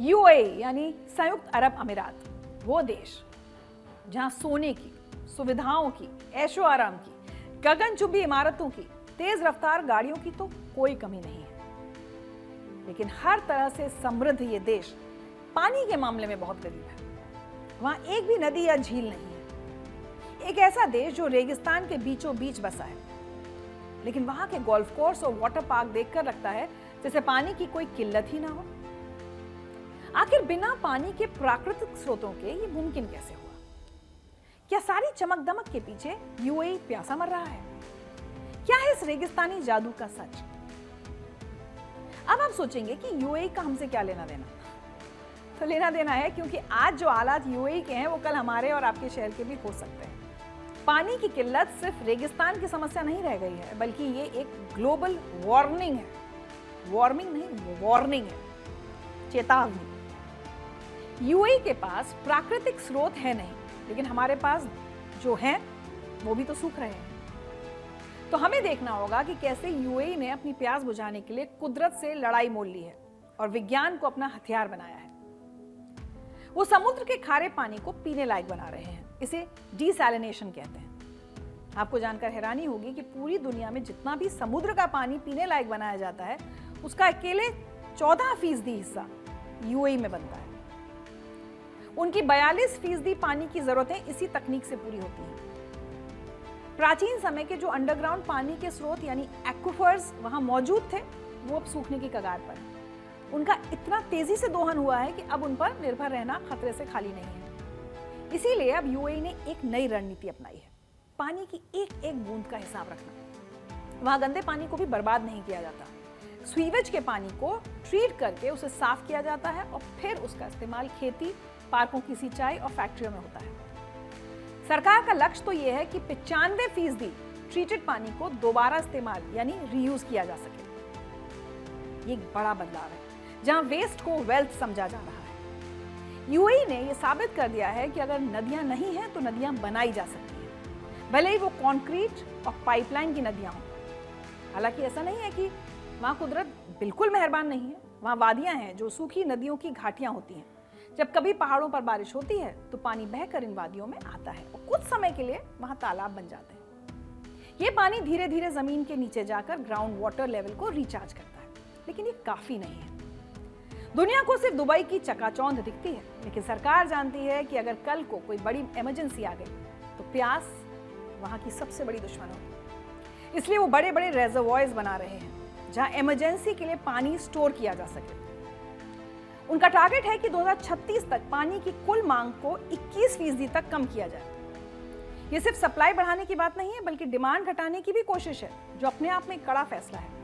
UAE यानी संयुक्त अरब अमीरात, वो देश जहां सोने की, सुविधाओं की, ऐशो आराम की, गगनचुंबी इमारतों की, तेज रफ्तार गाड़ियों की तो कोई कमी नहीं है, लेकिन हर तरह से समृद्ध ये देश पानी के मामले में बहुत गरीब है। वहां एक भी नदी या झील नहीं है। एक ऐसा देश जो रेगिस्तान के बीचों बीच बसा है, लेकिन वहां के गोल्फ कोर्स और वाटर पार्क देखकर लगता है जैसे पानी की कोई किल्लत ही ना हो। आखिर बिना पानी के प्राकृतिक स्रोतों के ये मुमकिन कैसे हुआ? क्या सारी चमक दमक के पीछे यूएई प्यासा मर रहा है? क्या है इस रेगिस्तानी जादू का सच? अब आप सोचेंगे कि यूएई का हमसे क्या लेना देना? तो लेना देना है, क्योंकि आज जो हालात यूएई के हैं वो कल हमारे और आपके शहर के भी हो सकते हैं। पानी की किल्लत सिर्फ रेगिस्तान की समस्या नहीं रह गई है, बल्कि ये एक ग्लोबल वार्निंग है। वार्मिंग नहीं, वार्निंग है, चेतावनी। यूएई के पास प्राकृतिक स्रोत है नहीं, लेकिन हमारे पास जो हैं वो भी तो सूख रहे हैं। तो हमें देखना होगा कि कैसे यूएई ने अपनी प्यास बुझाने के लिए कुदरत से लड़ाई मोल ली है और विज्ञान को अपना हथियार बनाया है। वो समुद्र के खारे पानी को पीने लायक बना रहे हैं। इसे डिसैलिनेशन कहते हैं। आपको जानकर हैरानी होगी कि पूरी दुनिया में जितना भी समुद्र का पानी पीने लायक बनाया जाता है, उसका अकेले 14% हिस्सा यूएई में बनता है। उनकी 42% पानी की जरूरतें इसी तकनीक से पूरी होती हैं। प्राचीन समय के जो अंडरग्राउंड पानी के स्रोत यानी एक्विफर्स वहां मौजूद थे, वो अब सूखने की कगार पर हैं। उनका इतना तेजी से दोहन हुआ है कि अब उन पर निर्भर रहना खतरे से खाली नहीं है। इसीलिए अब यूएई ने एक नई रणनीति अपनाई है, पानी की एक एक बूंद का हिसाब रखना। वहां गंदे पानी को भी बर्बाद नहीं किया जाता। सीवेज के पानी को ट्रीट करके उसे साफ किया जाता है और फिर उसका इस्तेमाल खेती, पार्कों की सिंचाई और फैक्ट्रियों में होता है। सरकार का लक्ष्य तो यह है कि 95% ट्रीटेड पानी को दोबारा इस्तेमाल यानी रीयूज किया जा सके। ये एक बड़ा बदलाव है, जहां वेस्ट को वेल्थ समझा जा रहा है। यूएई ने यह साबित कर दिया है कि अगर नदियां नहीं हैं तो नदियां बनाई जा सकती हैं, भले ही वो कंक्रीट और पाइपलाइन की नदियां हों। हालांकि ऐसा नहीं है कि वहां कुदरत बिल्कुल मेहरबान नहीं है। वहां वादियां हैं जो सूखी नदियों की घाटियां होती हैं। जब कभी पहाड़ों पर बारिश होती है तो पानी बहकर इन वादियों में आता है और कुछ समय के लिए वहां तालाब बन जाते हैं। ये पानी धीरे धीरे जमीन के नीचे जाकर ग्राउंड वाटर लेवल को रिचार्ज करता है, लेकिन ये काफी नहीं है। दुनिया को सिर्फ दुबई की चकाचौंध दिखती है, लेकिन सरकार जानती है कि अगर कल को कोई बड़ी इमरजेंसी आ गई तो प्यास वहां की सबसे बड़ी दुश्मन होगी। इसलिए वो बड़े बड़े रेजर्वॉयर्स बना रहे हैं जहां इमरजेंसी के लिए पानी स्टोर किया जा सके। उनका टारगेट है कि 2036 तक पानी की कुल मांग को 21% तक कम किया जाए। ये सिर्फ सप्लाई बढ़ाने की बात नहीं है, बल्कि डिमांड घटाने की भी कोशिश है, जो अपने आप में एक कड़ा फैसला है।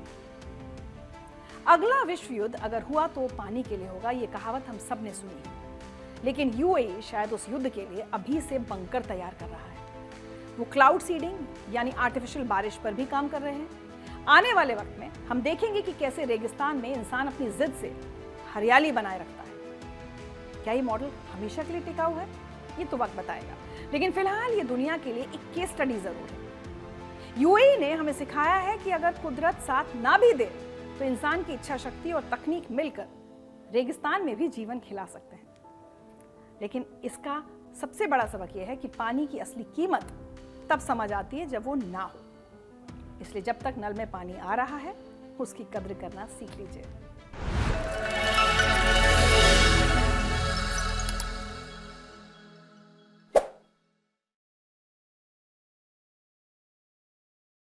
अगला विश्व युद्ध अगर हुआ तो पानी के लिए होगा, ये कहावत हम सब ने सुनी है। लेकिन यूएई शायद उस युद्ध के लिए अभी से बंकर तैयार कर रहा है। वो क्लाउड सीडिंग यानी आर्टिफिशियल बारिश पर भी काम कर रहे हैं। आने वाले वक्त में हम देखेंगे कि कैसे रेगिस्तान में इंसान अपनी जिद से हरियाली बनाए रखता है। क्या ये मॉडल हमेशा के लिए टिकाऊ है? ये तो वक्त बताएगा, लेकिन फिलहाल ये दुनिया के लिए एक केस स्टडी जरूर है। यूएई ने हमें सिखाया है कि अगर कुदरत साथ ना भी दे तो इंसान की इच्छा शक्ति और तकनीक मिलकर रेगिस्तान में भी जीवन खिला सकते हैं। लेकिन इसका सबसे बड़ा सबक यह है कि पानी की असली कीमत तब समझ आती है जब वो ना हो। इसलिए जब तक नल में पानी आ रहा है, उसकी कद्र करना सीख लीजिए।